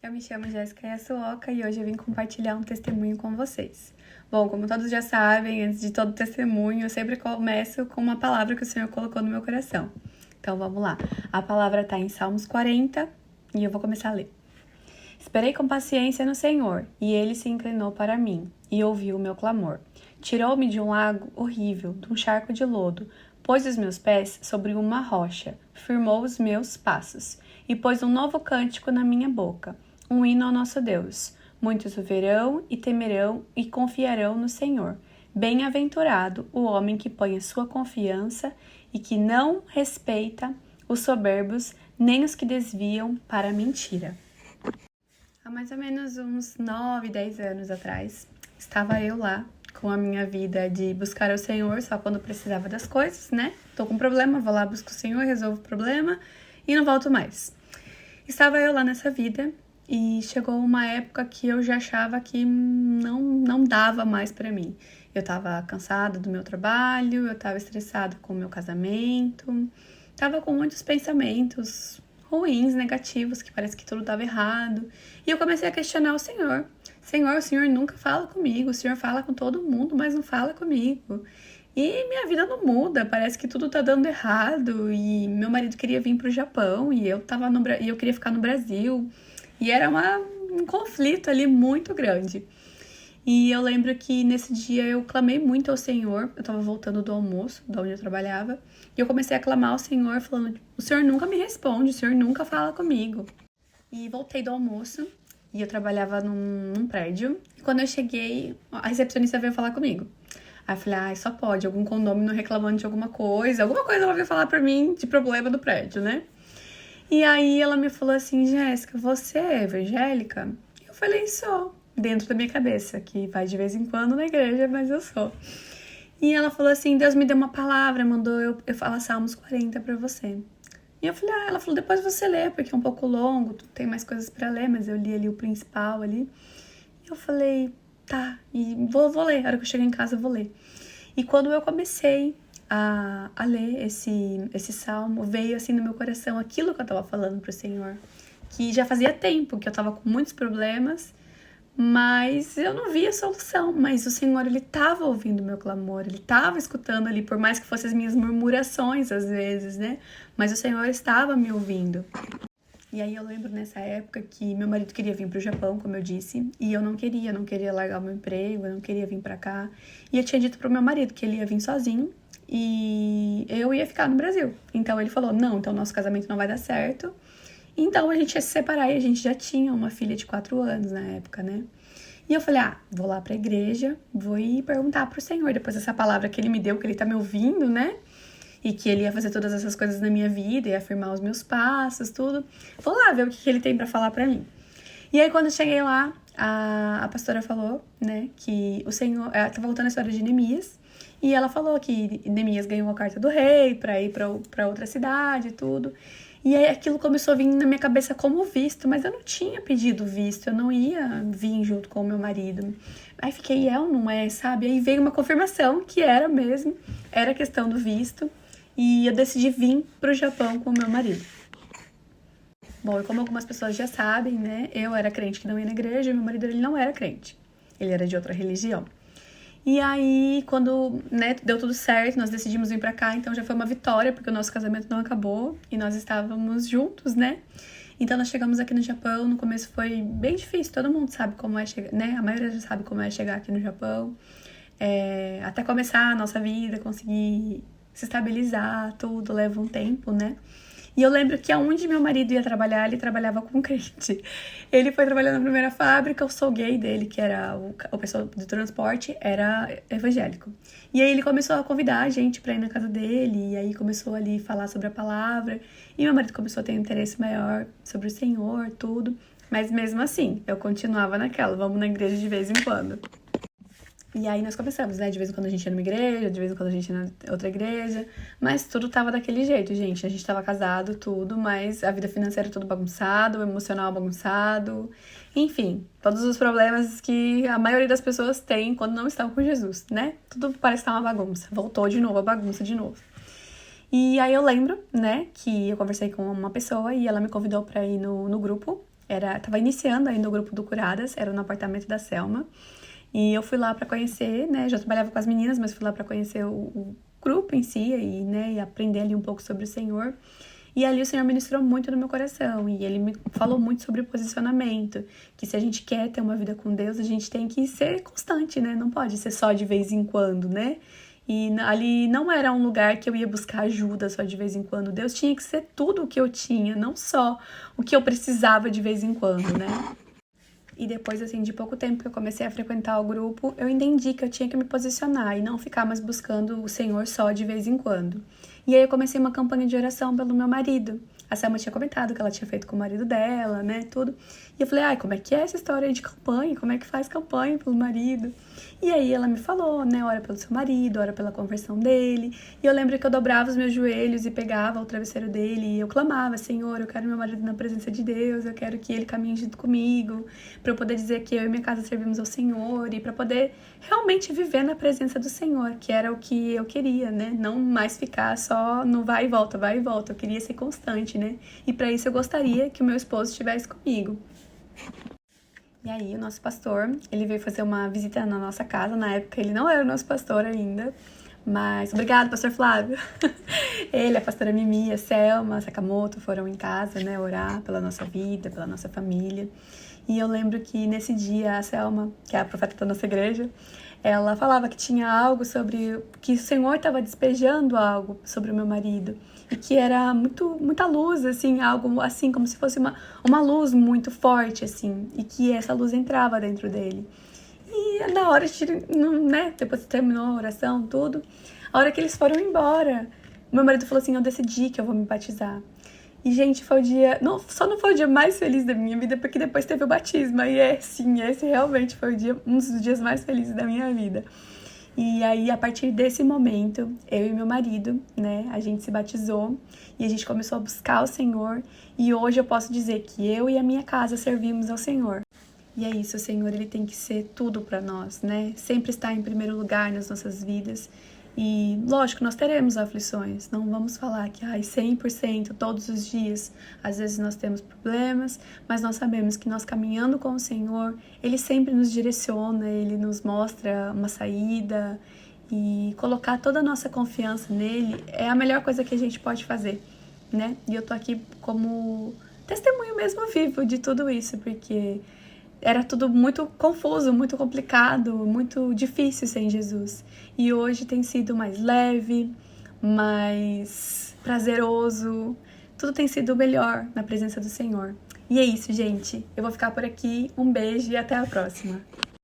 Eu me chamo Jéssica Yasuoka e hoje eu vim compartilhar um testemunho com vocês. Bom, como todos já sabem, antes de todo testemunho, eu sempre começo com uma palavra que o Senhor colocou no meu coração. Então vamos lá. A palavra está em Salmos 40 e eu vou começar a ler. Esperei com paciência no Senhor, e Ele se inclinou para mim e ouviu o meu clamor. Tirou-me de um lago horrível, de um charco de lodo, pôs os meus pés sobre uma rocha, firmou os meus passos e pôs um novo cântico na minha boca, um hino ao nosso Deus. Muitos o verão e temerão e confiarão no Senhor. Bem-aventurado o homem que põe a sua confiança e que não respeita os soberbos, nem os que desviam para a mentira. Há mais ou menos uns 9, 10 anos atrás, estava eu lá com a minha vida de buscar o Senhor só quando precisava das coisas, né? Tô com um problema, vou lá, busco o Senhor, resolvo o problema e não volto mais. Estava eu lá nessa vida e chegou uma época que eu já achava que não dava mais pra mim. Eu tava cansada do meu trabalho, eu tava estressada com o meu casamento, tava com muitos pensamentos ruins, negativos, que parece que tudo estava errado. E eu comecei a questionar o Senhor. Senhor, o Senhor nunca fala comigo, o Senhor fala com todo mundo, mas não fala comigo. E minha vida não muda, parece que tudo tá dando errado. E meu marido queria vir pro Japão e eu queria ficar no Brasil. E era um conflito ali muito grande. E eu lembro que nesse dia eu clamei muito ao Senhor. Eu tava voltando do almoço, de onde eu trabalhava. E eu comecei a clamar ao Senhor, falando: o Senhor nunca me responde, o Senhor nunca fala comigo. E voltei do almoço, e eu trabalhava num prédio. E quando eu cheguei, a recepcionista veio falar comigo. Aí eu falei: só pode, algum condômino reclamando de alguma coisa ela veio falar pra mim de problema do prédio, né? E aí ela me falou assim: Jéssica, você é evangélica? Eu falei: sou. Dentro da minha cabeça, que vai de vez em quando na igreja, mas eu sou. E ela falou assim: Deus me deu uma palavra, mandou eu falar Salmos 40 pra você. E eu falei: ela falou: depois você lê, porque é um pouco longo, tem mais coisas pra ler, mas eu li ali o principal ali. E eu falei: tá, e vou ler, a hora que eu chegar em casa eu vou ler. E quando eu comecei a ler esse salmo, veio assim no meu coração aquilo que eu tava falando pro Senhor, que já fazia tempo que eu tava com muitos problemas, mas eu não via solução. Mas o Senhor, Ele estava ouvindo o meu clamor, Ele estava escutando ali, por mais que fossem as minhas murmurações às vezes, né? Mas o Senhor estava me ouvindo. E aí eu lembro nessa época que meu marido queria vir pro Japão, como eu disse, e eu não queria largar o meu emprego, eu não queria vir pra cá. E eu tinha dito pro meu marido que ele ia vir sozinho e eu ia ficar no Brasil. Então ele falou: não, então nosso casamento não vai dar certo. Então a gente ia se separar e a gente já tinha uma filha de 4 anos na época, né? E eu falei: vou lá pra igreja, vou ir perguntar pro Senhor, depois dessa palavra que Ele me deu, que Ele tá me ouvindo, né? E que Ele ia fazer todas essas coisas na minha vida, ia afirmar os meus passos, tudo. Vou lá ver o que Ele tem pra falar pra mim. E aí quando eu cheguei lá, a pastora falou, né, que o Senhor... tá voltando a história de Neemias. E ela falou que Neemias ganhou a carta do rei pra ir pra outra cidade e tudo. E aí aquilo começou a vir na minha cabeça como visto, mas eu não tinha pedido visto, eu não ia vir junto com o meu marido. Aí fiquei: é ou não é, sabe? Aí veio uma confirmação que era mesmo, era questão do visto, e eu decidi vir pro Japão com o meu marido. Bom, e como algumas pessoas já sabem, né, eu era crente que não ia na igreja, e meu marido ele não era crente, ele era de outra religião. E aí, quando, né, deu tudo certo, nós decidimos vir pra cá, então já foi uma vitória, porque o nosso casamento não acabou e nós estávamos juntos, né? Então nós chegamos aqui no Japão, no começo foi bem difícil, todo mundo sabe como é chegar, né? A maioria já sabe como é chegar aqui no Japão. Até começar a nossa vida, conseguir se estabilizar, tudo leva um tempo, né? E eu lembro que aonde meu marido ia trabalhar, ele trabalhava com crente. Ele foi trabalhar na primeira fábrica, o soguei dele, que era o pessoal do transporte, era evangélico. E aí ele começou a convidar a gente pra ir na casa dele, e aí começou ali a falar sobre a palavra, e meu marido começou a ter um interesse maior sobre o Senhor, tudo. Mas mesmo assim, eu continuava naquela: vamos na igreja de vez em quando. E aí nós começamos, né? De vez em quando a gente ia numa igreja, de vez em quando a gente ia na outra igreja. Mas tudo tava daquele jeito, gente. A gente tava casado, tudo, mas a vida financeira tudo bagunçado, o emocional bagunçado. Enfim, todos os problemas que a maioria das pessoas tem quando não estão com Jesus, né? Tudo parece estar uma bagunça. Voltou de novo a bagunça de novo. E aí eu lembro, né, que eu conversei com uma pessoa e ela me convidou pra ir no grupo Tava iniciando ainda o grupo do Curadas, era no apartamento da Selma. E eu fui lá para conhecer, né? Já trabalhava com as meninas, mas fui lá para conhecer o grupo em si e, né, e aprender ali um pouco sobre o Senhor. E ali o Senhor ministrou muito no meu coração e ele me falou muito sobre posicionamento, que se a gente quer ter uma vida com Deus, a gente tem que ser constante, né? Não pode ser só de vez em quando, né? E ali não era um lugar que eu ia buscar ajuda só de vez em quando. Deus tinha que ser tudo o que eu tinha, não só o que eu precisava de vez em quando, né? E depois, assim, de pouco tempo que eu comecei a frequentar o grupo, eu entendi que eu tinha que me posicionar e não ficar mais buscando o Senhor só de vez em quando. E aí eu comecei uma campanha de oração pelo meu marido. A Selma tinha comentado que ela tinha feito com o marido dela, né, tudo. E eu falei, ai, como é que é essa história aí de campanha? Como é que faz campanha pelo marido? E aí ela me falou, né, ora pelo seu marido, ora pela conversão dele. E eu lembro que eu dobrava os meus joelhos e pegava o travesseiro dele e eu clamava, Senhor, eu quero meu marido na presença de Deus, eu quero que ele caminhe junto comigo, para eu poder dizer que eu e minha casa servimos ao Senhor e para poder realmente viver na presença do Senhor, que era o que eu queria, né? Não mais ficar só no vai e volta, vai e volta. Eu queria ser constante, né? E para isso eu gostaria que o meu esposo estivesse comigo. E aí, o nosso pastor, ele veio fazer uma visita na nossa casa. Na época, ele não era o nosso pastor ainda. Mas, obrigado, pastor Flávio. Ele, a pastora Mimi, a Selma, a Sakamoto foram em casa, né, orar pela nossa vida, pela nossa família. E eu lembro que nesse dia, a Selma, que é a profeta da nossa igreja, ela falava que tinha algo sobre... que o Senhor estava despejando algo sobre o meu marido. E que era muita luz, assim, algo assim, como se fosse uma luz muito forte, assim. E que essa luz entrava dentro dele. E na hora, né, depois que terminou a oração, tudo, a hora que eles foram embora, meu marido falou assim, eu decidi que eu vou me batizar. E, gente, foi o dia... só não foi o dia mais feliz da minha vida, porque depois teve o batismo. E sim, esse realmente foi um dos dias mais felizes da minha vida. E aí, a partir desse momento, eu e meu marido, né, a gente se batizou e a gente começou a buscar o Senhor. E hoje eu posso dizer que eu e a minha casa servimos ao Senhor. E é isso, o Senhor, ele tem que ser tudo para nós, né? Sempre estar em primeiro lugar nas nossas vidas. E, lógico, nós teremos aflições. Não vamos falar que 100% todos os dias. Às vezes nós temos problemas, mas nós sabemos que nós caminhando com o Senhor, ele sempre nos direciona, ele nos mostra uma saída. E colocar toda a nossa confiança nele é a melhor coisa que a gente pode fazer, né? E eu tô aqui como testemunho mesmo vivo de tudo isso, porque... era tudo muito confuso, muito complicado, muito difícil sem Jesus. E hoje tem sido mais leve, mais prazeroso, tudo tem sido melhor na presença do Senhor. E é isso, gente. Eu vou ficar por aqui. Um beijo e até a próxima.